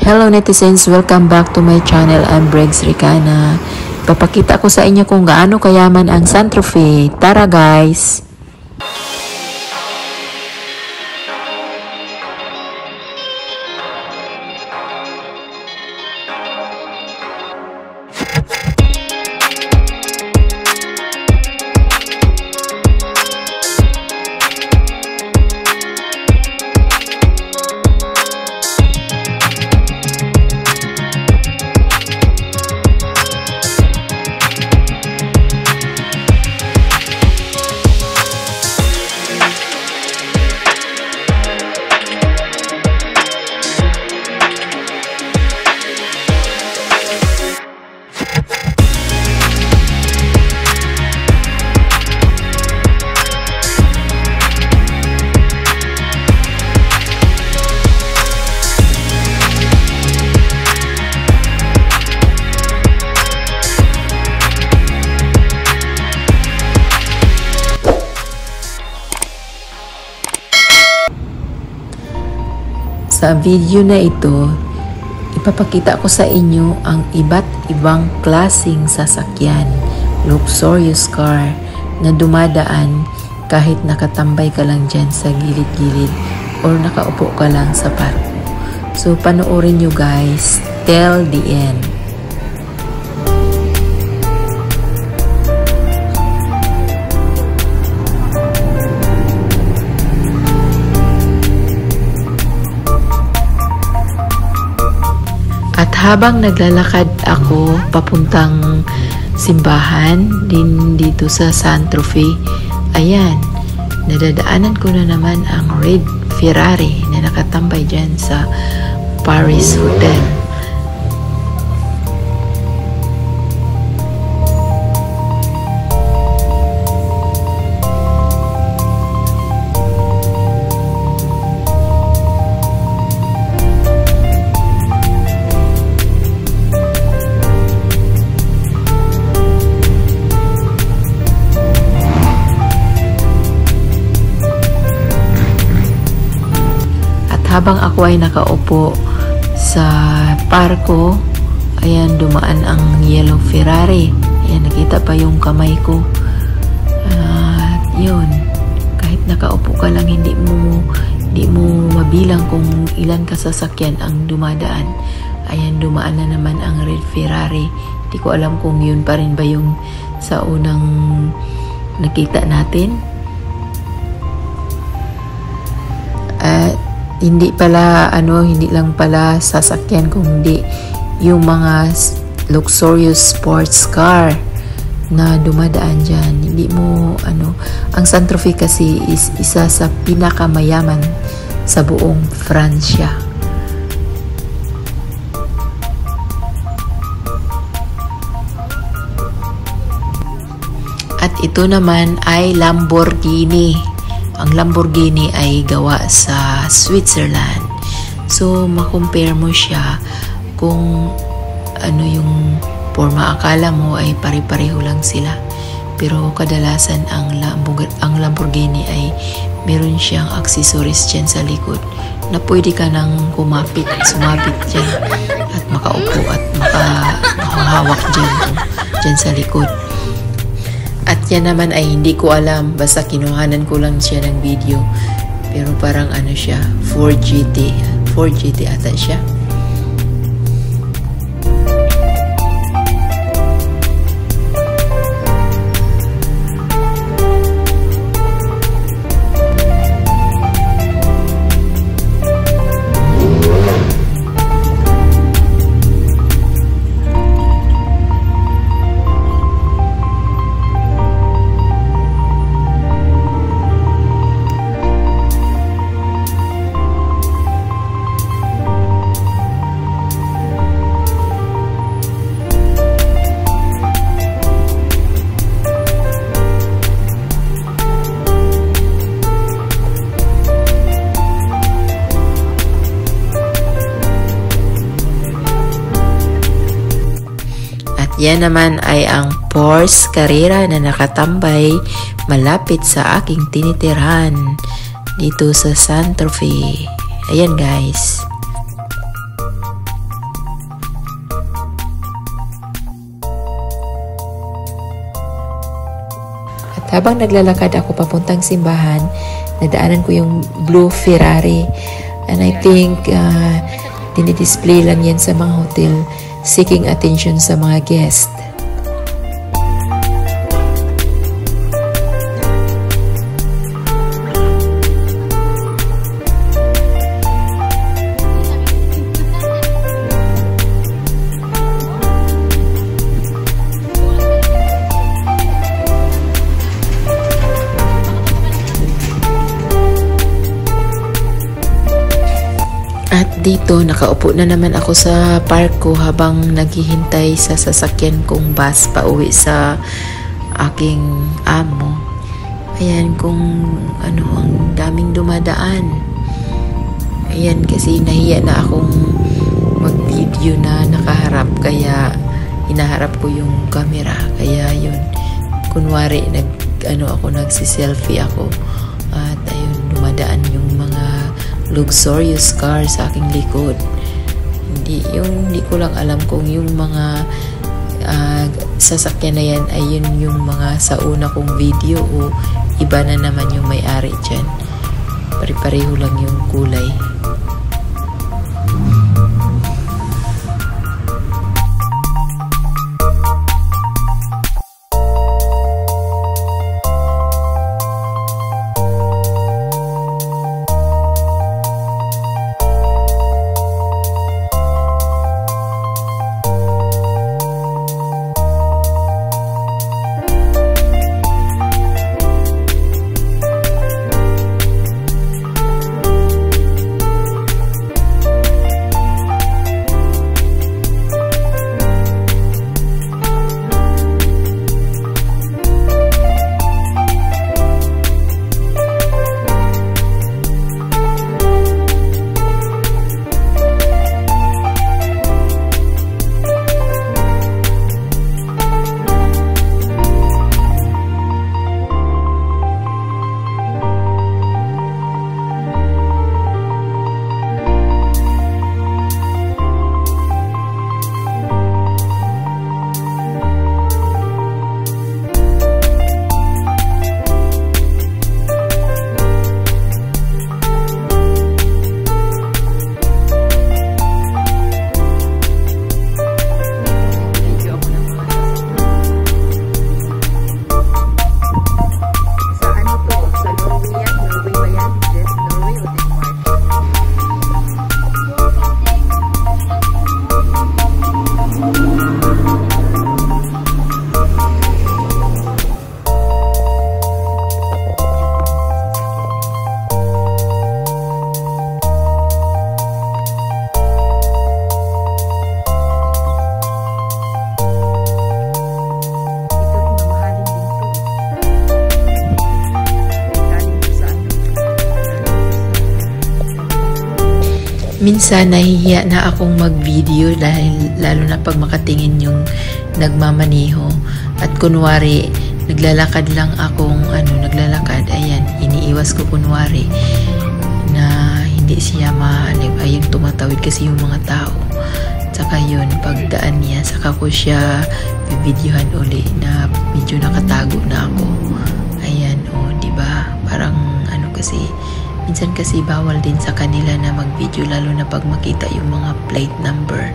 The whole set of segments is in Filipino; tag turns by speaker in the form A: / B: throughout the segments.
A: Hello netizens, welcome back to my channel. I'm Bregs Ricana. Papakita ko sa inyo kung gaano kayaman ang Santa Fe. Tara guys! Sa video na ito, ipapakita ko sa inyo ang iba't ibang klaseng sasakyan, luxurious car na dumadaan kahit nakatambay ka lang dyan sa gilid-gilid or nakaupo ka lang sa parko. So panoorin nyo guys till the end. At habang naglalakad ako papuntang simbahan din dito sa Santa Fe, ayan, nadadaanan ko na naman ang red Ferrari na nakatambay dyan sa Paris Hotel. Habang ako ay nakaupo sa parko, ayan, dumaan ang yellow Ferrari. Ayan, nakita pa yung kamay ko. Yun, kahit nakaupo ka lang, hindi mo mabilang kung ilan kasasakyan ang dumadaan. Ayan, dumaan na naman ang red Ferrari. Hindi ko alam kung yun pa rin ba yung sa unang nakita natin. Hindi lang pala sasakyan, kundi yung mga luxurious sports car na dumadaan dyan. Hindi mo, ang Santa Fe kasi is isa sa pinakamayaman sa buong Fransya. At ito naman ay Lamborghini. Ang Lamborghini ay gawa sa Switzerland. So, makompare mo siya kung ano yung forma. Akala mo ay pare-pareho lang sila. Pero kadalasan ang Lamborghini ay meron siyang accessories dyan sa likod na pwede ka nang sumabit dyan at makaupo at makahawak dyan sa likod. At yan naman ay hindi ko alam, basta kinuhanan ko lang siya ng video. Pero parang siya, 4GT ata siya. Yan naman ay ang Porsche Carrera na nakatambay malapit sa aking tinitirhan dito sa Santa Fe. Ayan guys. habang naglalakad ako papuntang simbahan, nadaanan ko yung blue Ferrari. And I think dinidisplay lang yan sa mga hotel, seeking attention sa mga guest. At dito, nakaupo na naman ako sa park ko habang naghihintay sa sasakyan kong bus pa uwi sa aking amo. Ayan, kung ano, ang daming dumadaan. Ayan, kasi nahiya na akong mag-video na nakaharap, kaya hinaharap ko yung camera. Kaya yun, kunwari, nagsi-selfie ako. At ayun, dumadaan yung mga luxurious car sa aking likod. Hindi ko lang alam kung yung mga sasakyan na yan ay yun yung mga sa una kong video o iba na naman yung may-ari dyan. Pare-pareho lang yung kulay. Minsan nahihiya na akong mag-video dahil lalo na pag makatingin yung nagmamaniho. At kunwari, naglalakad lang akong naglalakad, ayan, iniiwas ko kunwari na hindi siya ayun, tumatawid kasi yung mga tao. Saka yun, pagdaan niya, saka ko siya videohan uli na medyo nakatago na ako. Ayan, diba? Parang kasi minsan kasi bawal din sa kanila na mag-video, lalo na pag makita yung mga plate number.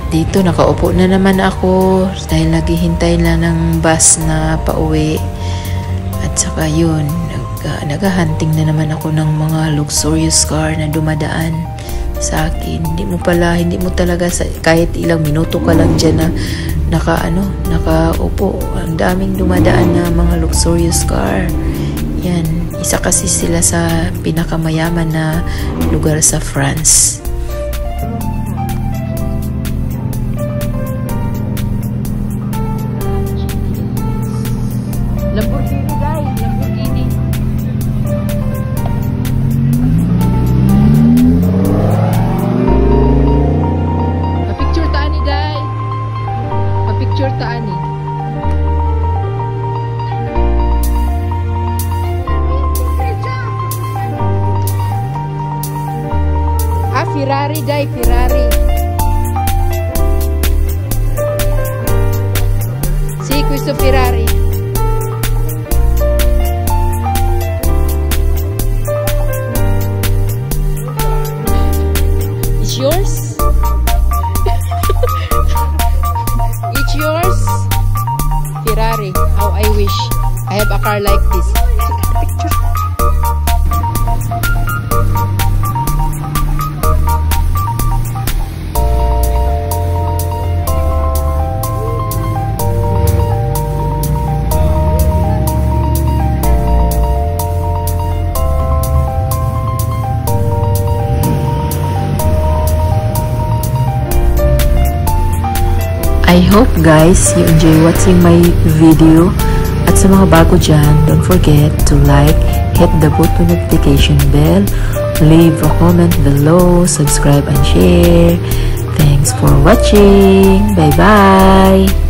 A: Dito nakaupo na naman ako dahil naghihintay na ng bus na pauwi. At saka yun, naghahunting na naman ako ng mga luxurious car na dumadaan sa akin. Hindi mo talaga kahit ilang minuto ka lang dyan na nakaupo. Ang daming dumadaan na mga luxurious car. Yan, isa kasi sila sa pinakamayaman na lugar sa France. Lamborghini guys, Lamborghini. Pa-picture taan ni guys. Pa-picture taan ni. Ferrari dai, Ferrari. Sì, questo Ferrari. It's yours? It's yours? Ferrari. How I wish I have a car like this. Picture. I hope guys you enjoy watching my video. At sa mga bago dyan, don't forget to like, hit the button notification bell, leave a comment below, subscribe and share. Thanks for watching. Bye bye.